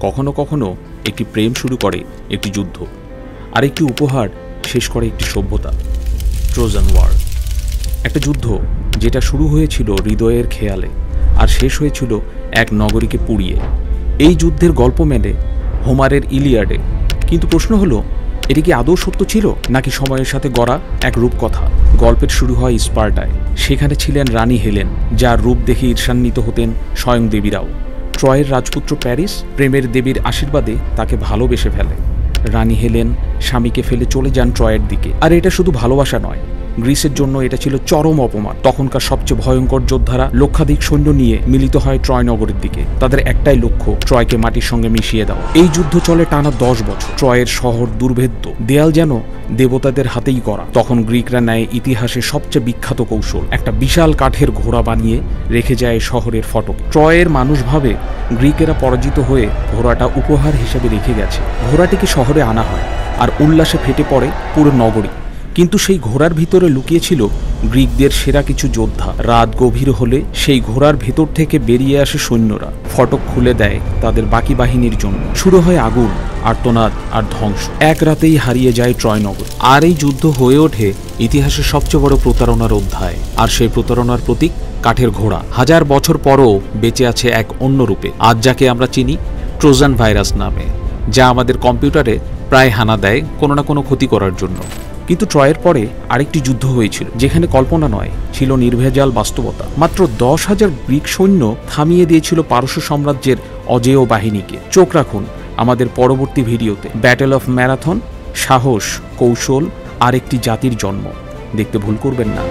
কখনো কখনো একটি প্রেম শুরু করে একটি যুদ্ধ, আর একটি উপহার শেষ করে একটি সভ্যতা। ট্রোজান ওয়ার, একটা যুদ্ধ যেটা শুরু হয়েছিল হৃদয়ের খেয়ালে আর শেষ হয়েছিল এক নগরীকে পুড়িয়ে। এই যুদ্ধের গল্প মেলে হোমারের ইলিয়াডে, কিন্তু প্রশ্ন হলো এটি কি আদৌ সত্য ছিল নাকি সময়ের সাথে গড়া এক রূপকথা? গল্পের শুরু হয় স্পার্টায়। সেখানে ছিলেন রানী হেলেন, যার রূপ দেখে ঈর্ষান্বিত হতেন স্বয়ং দেবীরাও। ট্রয়ের রাজপুত্র প্যারিস প্রেমের দেবীর আশীর্বাদে তাকে ভালোবেসে ফেলে। রানী হেলেন স্বামীকে ফেলে চলে যান ট্রয়ের দিকে। আর এটা শুধু ভালোবাসা নয়, গ্রিসের জন্য এটা ছিল চরম অপমান। তখনকার সবচেয়ে ভয়ঙ্কর যোদ্ধারা লক্ষাধিক সৈন্য নিয়ে মিলিত হয় ট্রয় নগরের দিকে। তাদের একটাই লক্ষ্য, ট্রয়কে মাটির সঙ্গে মিশিয়ে দেওয়া। এই যুদ্ধ চলে টানা 10 বছর। ট্রয়ের শহর দুর্ভেদ্য, দেয়াল যেন দেবতাদের হাতেই করা। তখন গ্রিকরা নেয় ইতিহাসে সবচেয়ে বিখ্যাত কৌশল, একটা বিশাল কাঠের ঘোড়া বানিয়ে রেখে যায় শহরের ফটকে। ট্রয়ের মানুষ ভাবে গ্রিকেরা পরাজিত হয়ে ঘোড়াটা উপহার হিসেবে রেখে গেছে। ঘোড়াটিকে শহরে আনা হয় আর উল্লাসে ফেটে পড়ে পুরো নগরী। কিন্তু সেই ঘোড়ার ভিতরে লুকিয়েছিল গ্রিকদের সেরা কিছু যোদ্ধা। রাত গভীর হলে সেই ঘোড়ার ভেতর থেকে বেরিয়ে আসে সৈন্যরা, ফটক খুলে দেয় তাদের বাকি বাহিনীর জন্য। শুরু হয় আগুন, আর্তনাদ আর ধ্বংস। এক রাতেই হারিয়ে যায় ট্রয় নগর। আর এই যুদ্ধ হয়ে ওঠে ইতিহাসের সবচেয়ে বড় প্রতারণার অধ্যায়। আর সেই প্রতারণার প্রতীক কাঠের ঘোড়া 1000 বছর পরও বেঁচে আছে এক অন্য রূপে। আজ যাকে আমরা চিনি ট্রোজান ভাইরাস নামে, যা আমাদের কম্পিউটারে প্রায় হানা দেয় কোনো না কোনো ক্ষতি করার জন্য। কিন্তু ট্রয়ের পরে আরেকটি যুদ্ধ হয়েছিল, যেখানে কল্পনা নয়, ছিল নির্ভেজাল বাস্তবতা। মাত্র 10,000 গ্রিক সৈন্য থামিয়ে দিয়েছিল পারস্য সাম্রাজ্যের অজেয় বাহিনীকে। চোখ রাখুন আমাদের পরবর্তী ভিডিওতে। ব্যাটেল অফ ম্যারাথন, সাহস, কৌশল আর একটি জাতির জন্ম। দেখতে ভুল করবেন না।